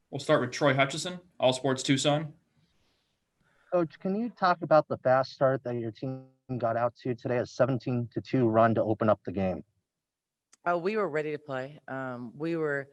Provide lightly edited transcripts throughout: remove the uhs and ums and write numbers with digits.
We'll start with Troy Hutchison, All Sports Tucson. Coach, can you talk about the fast start that your team got out to today, a 17-2 run to open up the game? Oh, we were ready to play. We were,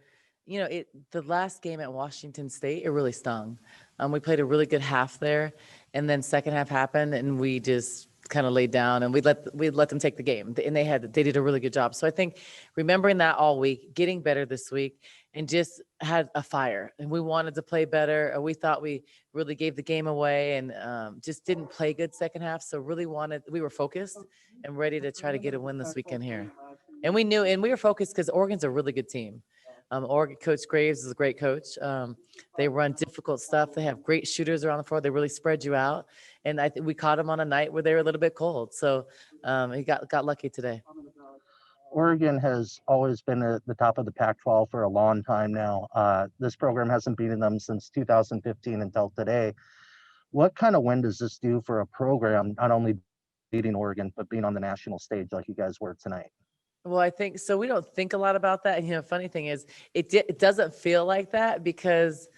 the last game at Washington State, it really stung. We played a really good half there, and then second half happened, and we just kind of laid down, and we let them take the game, and they did a really good job. So I think remembering that all week, getting better this week, and just had a fire, and we wanted to play better. We thought we really gave the game away, and just didn't play good second half. So we were focused and ready to try to get a win this weekend here. And we were focused because Oregon's a really good team. Oregon Coach Graves is a great coach. They run difficult stuff. They have great shooters around the floor. They really spread you out. And I think we caught them on a night where they were a little bit cold. So he got lucky today. Oregon has always been at the top of the Pac-12 for a long time now. This program hasn't beaten them since 2015 until today. What kind of win does this do for a program, not only beating Oregon, but being on the national stage like you guys were tonight? Well, I think so. We don't think a lot about that. And, funny thing is, it doesn't feel like that because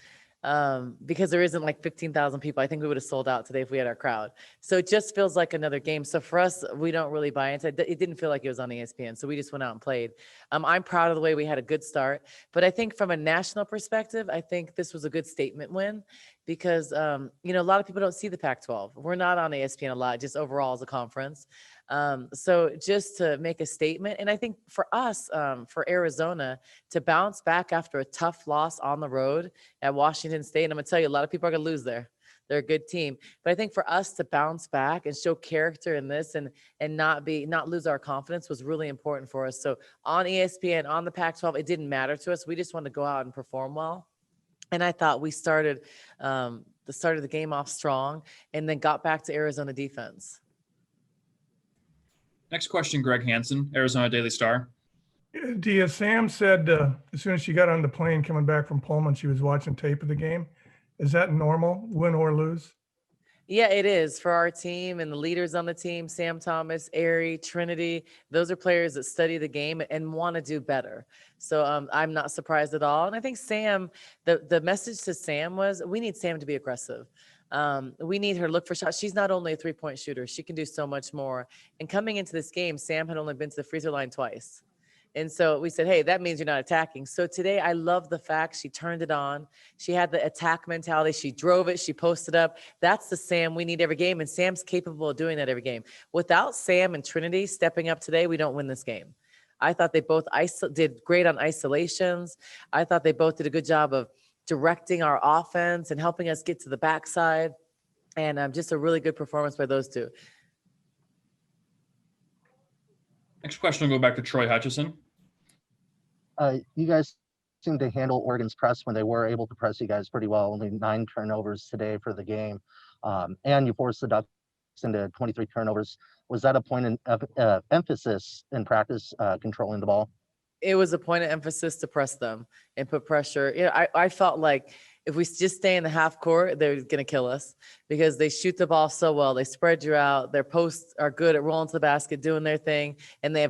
there isn't like 15,000 people. I think we would have sold out today if we had our crowd. So it just feels like another game. So for us, we don't really buy into it. It didn't feel like it was on ESPN. So we just went out and played. I'm proud of the way we had a good start. But I think from a national perspective, I think this was a good statement win because, a lot of people don't see the Pac-12. We're not on ESPN a lot, just overall as a conference. So just to make a statement, and I think for us, for Arizona to bounce back after a tough loss on the road at Washington State, and I'm gonna tell you, a lot of people are gonna lose there. They're a good team, but I think for us to bounce back and show character in this and not lose our confidence was really important for us. So on ESPN, on the Pac-12, it didn't matter to us. We just wanted to go out and perform well. And I thought we started the game off strong and then got back to Arizona defense. Next question, Greg Hansen, Arizona Daily Star. Dia, Sam said as soon as she got on the plane coming back from Pullman, she was watching tape of the game. Is that normal, win or lose? Yeah, it is for our team and the leaders on the team, Sam Thomas, Ari, Trinity. Those are players that study the game and want to do better. So I'm not surprised at all. And I think Sam, the message to Sam was, we need Sam to be aggressive. We need her to look for shots. She's not only a three-point shooter. She can do so much more. And coming into this game, Sam had only been to the free throw line twice. And so we said, hey, that means you're not attacking. So today I love the fact she turned it on. She had the attack mentality. She drove it. She posted up. That's the Sam we need every game. And Sam's capable of doing that every game. Without Sam and Trinity stepping up today, we don't win this game. I thought they both did great on isolations. I thought they both did a good job of directing our offense and helping us get to the backside. And just a really good performance by those two. Next question will go back to Troy Hutchison. You guys seem to handle Oregon's press when they were able to press you guys pretty well. Only 9 turnovers today for the game. And you forced the Ducks into 23 turnovers. Was that a point of emphasis in practice, controlling the ball? It was a point of emphasis to press them and put pressure. I felt like if we just stay in the half court, they're going to kill us because they shoot the ball so well. They spread you out. Their posts are good at rolling to the basket, doing their thing. And they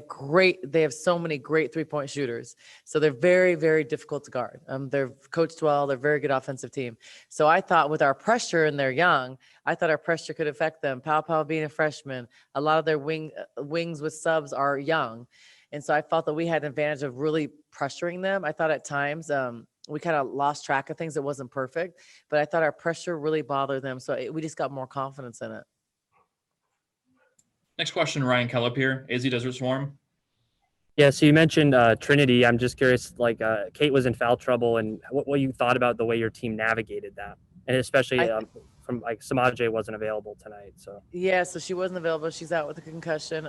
have so many great 3-point shooters. So they're very, very difficult to guard. They're coached well. They're a very good offensive team. So I thought with our pressure and they're young, I thought our pressure could affect them. Pau being a freshman, a lot of their wings with subs are young. And so I felt that we had an advantage of really pressuring them. I thought at times we kind of lost track of things. It wasn't perfect, but I thought our pressure really bothered them. So we just got more confidence in it. Next question, Ryan Kellep here, AZ Desert Swarm. Yeah, so you mentioned Trinity. I'm just curious, Kate was in foul trouble and what you thought about the way your team navigated that. And especially from Samaje wasn't available tonight. So yeah, so she wasn't available. She's out with a concussion.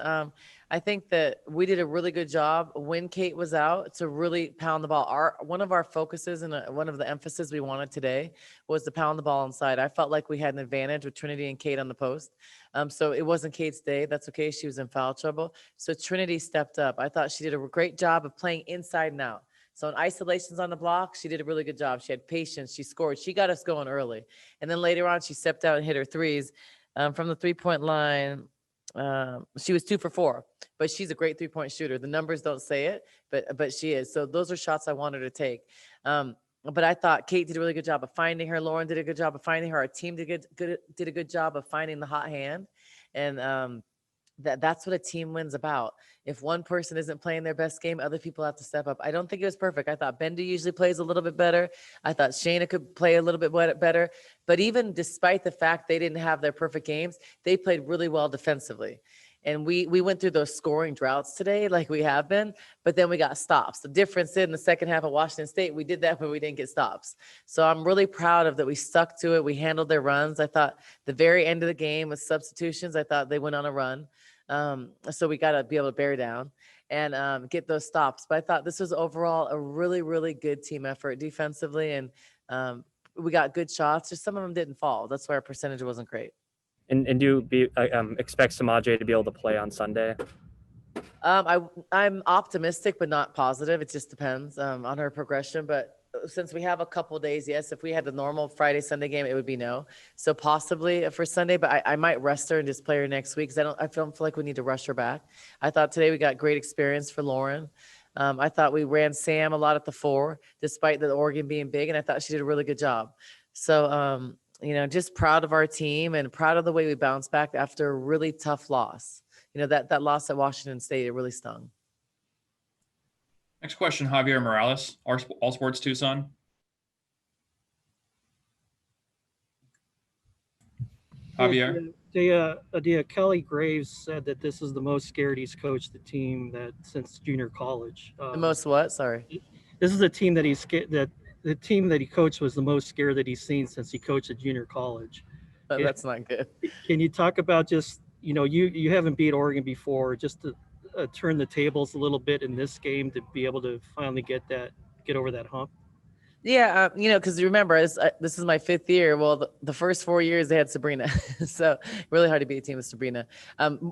I think that we did a really good job when Kate was out to really pound the ball. One of our focuses and one of the emphasis we wanted today was to pound the ball inside. I felt like we had an advantage with Trinity and Kate on the post. So it wasn't Kate's day. That's okay. She was in foul trouble. So Trinity stepped up. I thought she did a great job of playing inside and out. So in isolations on the block, she did a really good job. She had patience. She scored. She got us going early. And then later on, she stepped out and hit her threes from the 3-point line. She was 2 for 4, but she's a great 3-point shooter. The numbers don't say it, but she is. So those are shots I wanted to take. But I thought Kate did a really good job of finding her. Lauren did a good job of finding her. Our team did a good job of finding the hot hand. And that's what a team wins about. If one person isn't playing their best game, other people have to step up. I don't think it was perfect. I thought Bendy usually plays a little bit better. I thought Shayna could play a little bit better. But even despite the fact they didn't have their perfect games, they played really well defensively. And we went through those scoring droughts today, like we have been, but then we got stops. The difference in the second half of Washington State, we did that when we didn't get stops. So I'm really proud of that. We stuck to it. We handled their runs. I thought the very end of the game with substitutions, I thought they went on a run. So we got to be able to bear down and get those stops. But I thought this was overall a really, really good team effort defensively. And we got good shots. Just some of them didn't fall. That's why our percentage wasn't great. And do you expect Samaje to be able to play on Sunday? I'm optimistic, but not positive. It just depends on her progression. But since we have a couple days, yes. If we had the normal Friday, Sunday game, it would be no. So possibly for Sunday, but I might rest her and just play her next week because I don't feel like we need to rush her back. I thought today we got great experience for Lauren. I thought we ran Sam a lot at the 4, despite the Oregon being big, and I thought she did a really good job. So just proud of our team and proud of the way we bounced back after a really tough loss. That loss at Washington State, it really stung. Next question, Javier Morales, All Sports Tucson. Javier. Adia, Kelly Graves said that this is the most scared he's coached the team since junior college. The most what? Sorry. This is a team that he's scared that. The team that he coached was the most scared that he's seen since he coached at junior college. That's not good. Can you talk about just, you haven't beat Oregon before, just to turn the tables a little bit in this game to be able to finally get over that hump? Yeah, because remember, this is my 5th year. Well, the first 4 years they had Sabrina, so really hard to beat a team with Sabrina.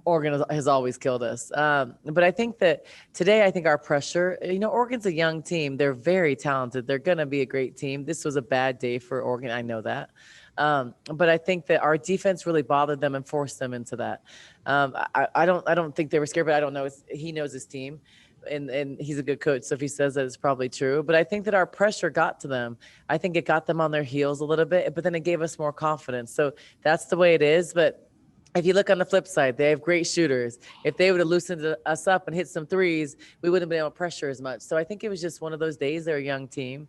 Oregon has always killed us, but I think that today, I think our pressure. Oregon's a young team. They're very talented. They're going to be a great team. This was a bad day for Oregon. I know that, but I think that our defense really bothered them and forced them into that. I don't think they were scared, but I don't know. He knows his team. And he's a good coach. So if he says that, it's probably true. But I think that our pressure got to them. I think it got them on their heels a little bit, but then it gave us more confidence. So that's the way it is. But if you look on the flip side, they have great shooters. If they would have loosened us up and hit some threes, we wouldn't have been able to pressure as much. So I think it was just one of those days. They're a young team.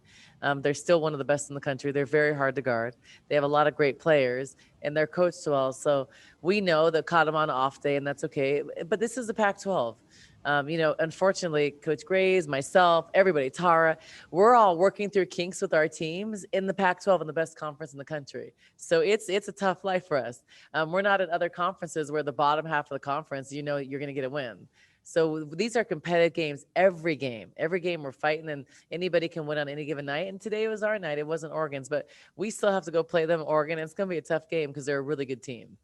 They're still one of the best in the country. They're very hard to guard. They have a lot of great players, and they're coached well. So we know that caught them on an off day, and that's okay. But this is the Pac-12. Unfortunately, Coach Graves, myself, everybody, Tara, we're all working through kinks with our teams in the Pac-12 and the best conference in the country. So it's a tough life for us. We're not at other conferences where the bottom half of the conference, you're going to get a win. So these are competitive games. Every game we're fighting, and anybody can win on any given night. And today was our night. It wasn't Oregon's, but we still have to go play them, Oregon. It's going to be a tough game because they're a really good team.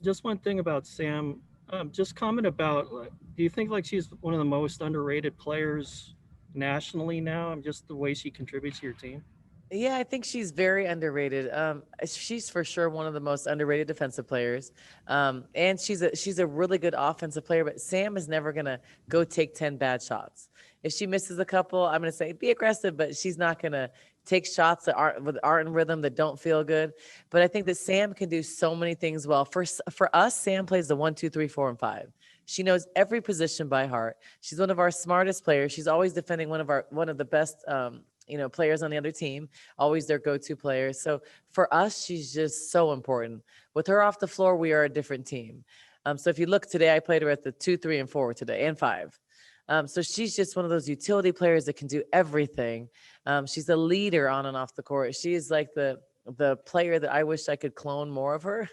Just one thing about Sam. Just comment about, do you think she's one of the most underrated players nationally now, and just the way she contributes to your team? Yeah, I think she's very underrated. She's for sure one of the most underrated defensive players. And she's a really good offensive player, but Sam is never going to go take 10 bad shots. If she misses a couple, I'm going to say be aggressive, but she's not going to take shots that aren't in rhythm, that don't feel good. But I think that Sam can do so many things well. For us, Sam plays the 1, 2, 3, 4, and 5. She knows every position by heart. She's one of our smartest players. She's always defending one of the best players on the other team, always their go-to players. So for us, she's just so important. With her off the floor, we are a different team. So if you look today, I played her at the 2, 3, and 4 today, and 5. So she's just one of those utility players that can do everything. She's a leader on and off the court. She's like the player that I wish I could clone more of her,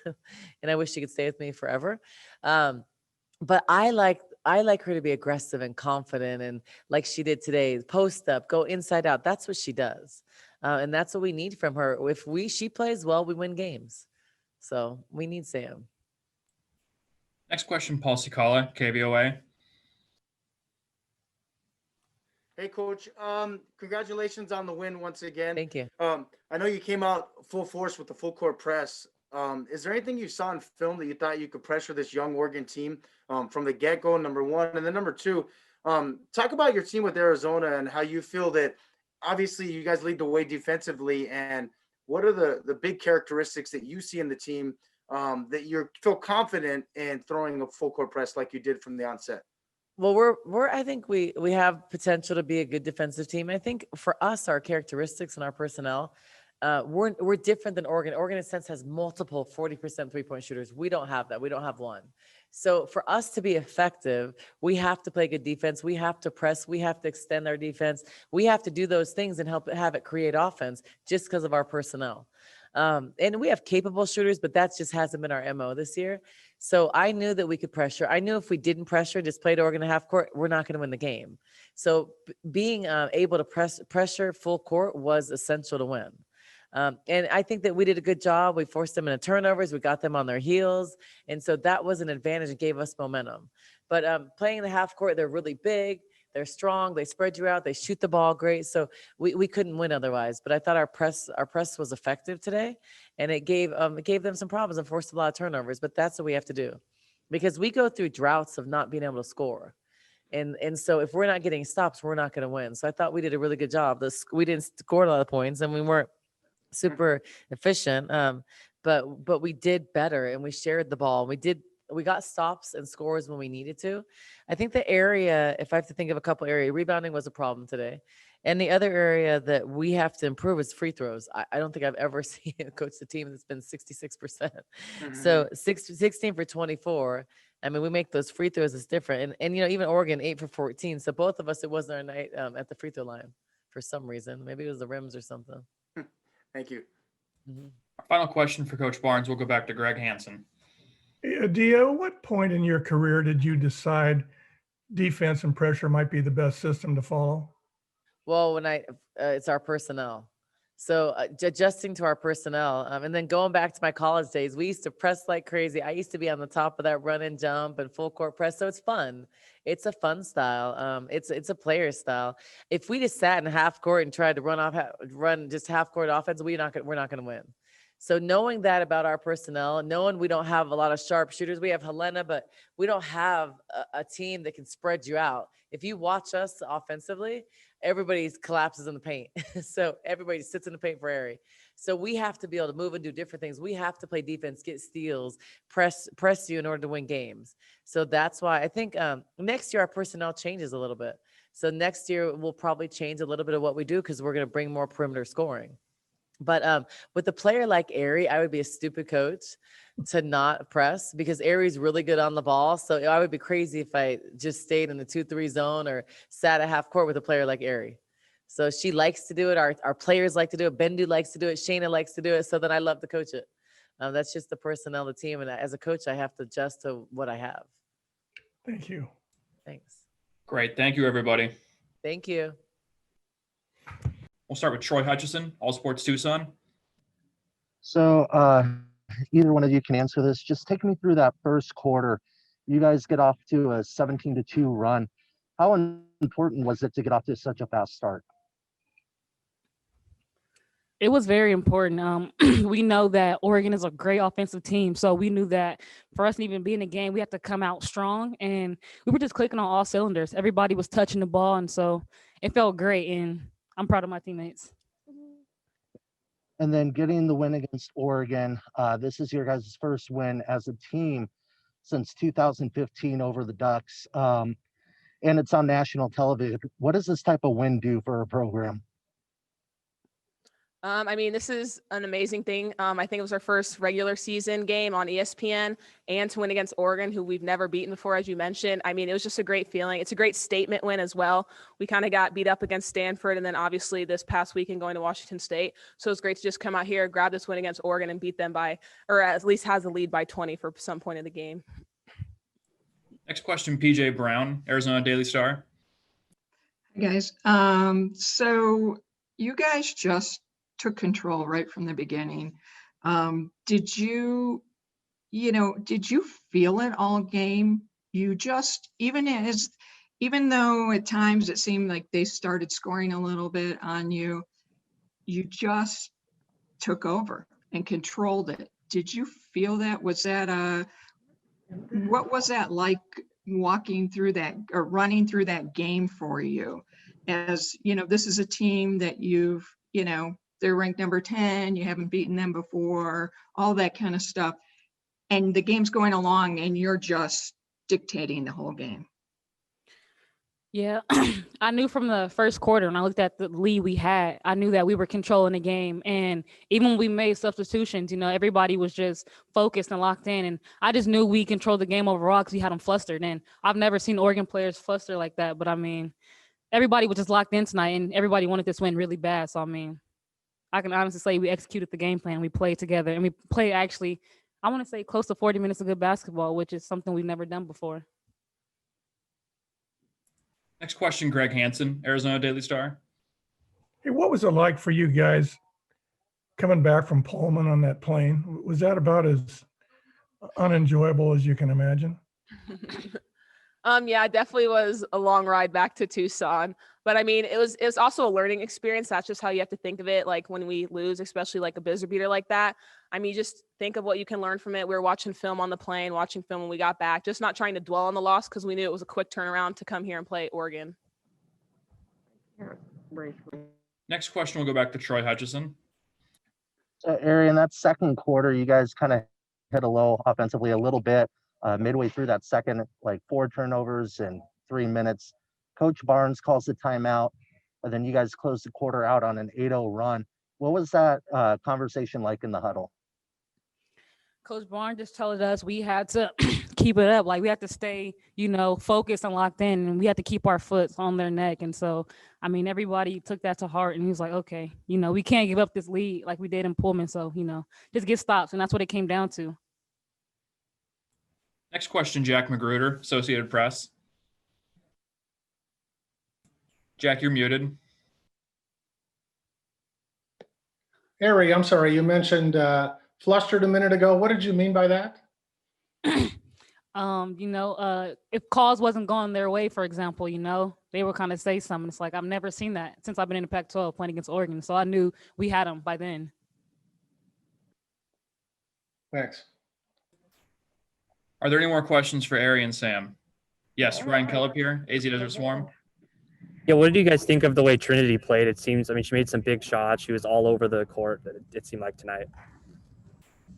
and I wish she could stay with me forever. But I like her to be aggressive and confident, and like she did today, post up, go inside out. That's what she does, and that's what we need from her. If she plays well, we win games. So we need Sam. Next question, Paul Cicala, KVOA. Hey, Coach. Congratulations on the win once again. Thank you. I know you came out full force with the full court press. Is there anything you saw in film that you thought you could pressure this young Oregon team from the get-go, number one? And then number two, talk about your team with Arizona and how you feel that obviously you guys lead the way defensively, and what are the big characteristics that you see in the team that you feel confident in throwing a full court press like you did from the onset? Well, I think we have potential to be a good defensive team. I think for us, our characteristics and our personnel, we're different than Oregon. Oregon, in a sense, has multiple 40% 3-point shooters. We don't have that. We don't have one. So for us to be effective, we have to play good defense. We have to press. We have to extend our defense. We have to do those things and have it create offense just because of our personnel. And we have capable shooters, but that just hasn't been our MO this year. So I knew that we could pressure. I knew if we didn't pressure, just played Oregon in half court, we're not going to win the game. So being able to pressure full court was essential to win. And I think that we did a good job. We forced them into turnovers. We got them on their heels. And so that was an advantage and gave us momentum. But playing in the half court, they're really big. They're strong. They spread you out. They shoot the ball great. So we couldn't win otherwise. But I thought our press was effective today, and it gave them some problems and forced a lot of turnovers. But that's what we have to do, because we go through droughts of not being able to score. And so if we're not getting stops, we're not going to win. So I thought we did a really good job. We didn't score a lot of points, and we weren't super efficient. But we did better, and we shared the ball. We got stops and scores when we needed to. I think the area, if I have to think of a couple areas, rebounding was a problem today. And the other area that we have to improve is free throws. I don't think I've ever seen a coach the team that's been 66%. So 16 for 24. I mean, we make those free throws is different. And even Oregon 8 for 14. So both of us, it wasn't our night at the free throw line for some reason. Maybe it was the rims or something. Thank you. Mm-hmm. Our final question for Coach Barnes. We'll go back to Greg Hansen. Dio, what point in your career did you decide defense and pressure might be the best system to follow? Well, it's our personnel. So adjusting to our personnel, and then going back to my college days, we used to press like crazy. I used to be on the top of that run and jump and full court press. So it's fun. It's a fun style. It's a player style. If we just sat in half court and tried to run just half court offense, we're not going to win. So knowing that about our personnel, knowing we don't have a lot of sharp shooters, we have Helena, but we don't have a team that can spread you out. If you watch us offensively, everybody collapses in the paint. So everybody sits in the paint for Ari. So we have to be able to move and do different things. We have to play defense, get steals, press you in order to win games. So that's why I think next year our personnel changes a little bit. So next year we'll probably change a little bit of what we do, because we're going to bring more perimeter scoring. But with a player like Ari, I would be a stupid coach to not press, because Ari's really good on the ball. So I would be crazy if I just stayed in the 2-3 zone or sat at half court with a player like Ari. So she likes to do it. Our players like to do it. Bendu likes to do it. Shayna likes to do it. So then I love to coach it. That's just the personnel of the team. And as a coach, I have to adjust to what I have. Thank you. Thanks. Great. Thank you, everybody. Thank you. We'll start with Troy Hutchison, All Sports Tucson. So either one of you can answer this. Just take me through that first quarter. You guys get off to a 17-2 run. How important was it to get off to such a fast start? It was very important. We know that Oregon is a great offensive team, so we knew that for us to even be in the game, we had to come out strong, and we were just clicking on all cylinders. Everybody was touching the ball, and so it felt great, and I'm proud of my teammates. And then getting the win against Oregon, this is your guys' first win as a team since 2015 over the Ducks, and it's on national television. What does this type of win do for a program? I mean, this is an amazing thing. I think it was our first regular season game on ESPN, and to win against Oregon, who we've never beaten before, as you mentioned. I mean, it was just a great feeling. It's a great statement win as well. We kind of got beat up against Stanford, and then obviously this past weekend going to Washington State. So it's great to just come out here, grab this win against Oregon, and beat them by, or at least has a lead by 20 for some point of the game. Next question, PJ Brown, Arizona Daily Star. Hey guys, so you guys just took control right from the beginning. Did you feel it all game? You just, even though at times it seemed like they started scoring a little bit on you, you just took over and controlled it. Did you feel that? What was that like walking through that or running through that game for you? as, you know, this is a team that you've, you know, they're ranked number 10, you haven't beaten them before, all that kind of stuff. And the game's going along and you're just dictating the whole game. Yeah, I knew from the first quarter when I looked at the lead we had, I knew that we were controlling the game. And even when we made substitutions, you know, everybody was just focused and locked in. And I just knew we controlled the game overall because we had them flustered. And I've never seen Oregon players fluster like that. But I mean, everybody was just locked in tonight and everybody wanted this win really bad. So I mean, I can honestly say we executed the game plan. We played together and we played actually, I want to say close to 40 minutes of good basketball, which is something we've never done before. Next question, Greg Hansen, Arizona Daily Star. Hey, what was it like for you guys coming back from Pullman on that plane? Was that about as unenjoyable as you can imagine? Yeah, it definitely was a long ride back to Tucson. But I mean, it was also a learning experience. That's just how you have to think of it. Like when we lose, especially like a buzzer beater like that. I mean, just think of what you can learn from it. We were watching film on the plane, watching film when we got back, just not trying to dwell on the loss because we knew it was a quick turnaround to come here and play Oregon. Next question will go back to Troy Hutchison. So, Ari, in that second quarter, you guys kind of hit a low offensively a little bit. Midway through that second, like 4 turnovers in 3 minutes. Coach Barnes calls the timeout, and then you guys close the quarter out on an 8-0 run. What was that conversation like in the huddle? Coach Barnes just told us we had to keep it up. Like we had to stay, you know, focused and locked in, and we had to keep our foot on their neck. And so, I mean, everybody took that to heart, and he was like, okay, you know, we can't give up this lead like we did in Pullman. So, you know, just get stops. And that's what it came down to. Next question, Jack Magruder, Associated Press. Jack, you're muted. Ari, I'm sorry, you mentioned flustered a minute ago. What did you mean by that? You know, if calls wasn't going their way, for example, you know, they would kind of say something. It's like, I've never seen that since I've been in the Pac-12 playing against Oregon. So I knew we had them by then. Thanks. Are there any more questions for Ari and Sam? Yes, Ryan Kellip here, AZ Desert Swarm. Yeah, what did you guys think of the way Trinity played? It seems, I mean, she made some big shots. She was all over the court, it seemed like tonight.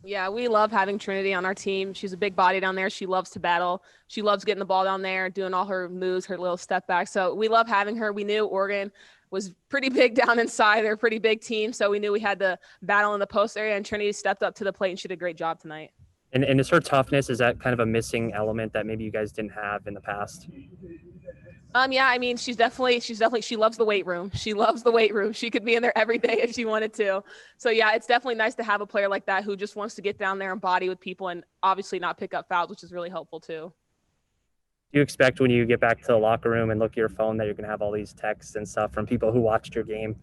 Yeah, we love having Trinity on our team. She's a big body down there. She loves to battle. She loves getting the ball down there, doing all her moves, her little step back. So we love having her. We knew Oregon was pretty big down inside. They're a pretty big team. So we knew we had to battle in the post area, and Trinity stepped up to the plate and she did a great job tonight. And is her toughness, is that kind of a missing element that maybe you guys didn't have in the past? Yeah, I mean, she loves the weight room. She loves the weight room. She could be in there every day if she wanted to. So yeah, it's definitely nice to have a player like that who just wants to get down there and body with people and obviously not pick up fouls, which is really helpful too. Do you expect when you get back to the locker room and look at your phone that you're going to have all these texts and stuff from people who watched your game?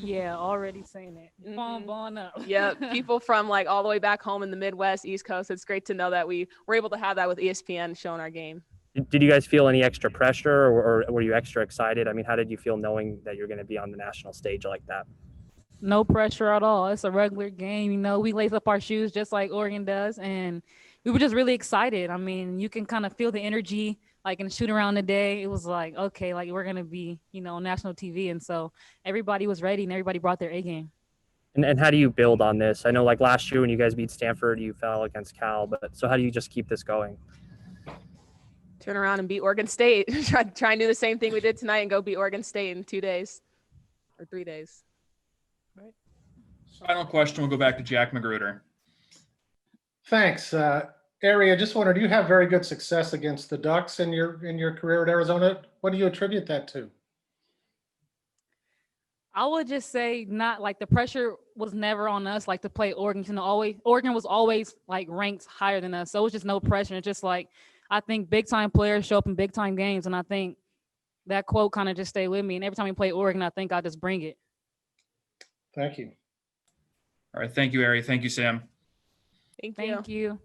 Yeah, already saying it. Phone blowing up. Yeah, people from like all the way back home in the Midwest, East Coast. It's great to know that we were able to have that with ESPN showing our game. Did you guys feel any extra pressure or were you extra excited? I mean, how did you feel knowing that you're going to be on the national stage like that? No pressure at all. It's a regular game. You know, we lace up our shoes just like Oregon does. And we were just really excited. I mean, you can kind of feel the energy, like in the shoot around the day. It was like, okay, like we're going to be, you know, on national TV. And so everybody was ready and everybody brought their A game. And how do you build on this? I know like last year when you guys beat Stanford, you fell against Cal, but so how do you just keep this going? Turn around and beat Oregon State. try and do the same thing we did tonight and go beat Oregon State in 2 days or 3 days. Right. Final question will go back to Jack Magruder. Thanks. Ari, I just wondered, you have very good success against the Ducks in your career at Arizona. What do you attribute that to? I would just say not like the pressure was never on us, like to play Oregon. You know, Oregon was always like ranked higher than us. So it was just no pressure. It's just like, I think big time players show up in big time games. And I think that quote kind of just stayed with me. And every time we play Oregon, I think I just bring it. Thank you. All right. Thank you, Ari. Thank you, Sam. Thank you. Thank you.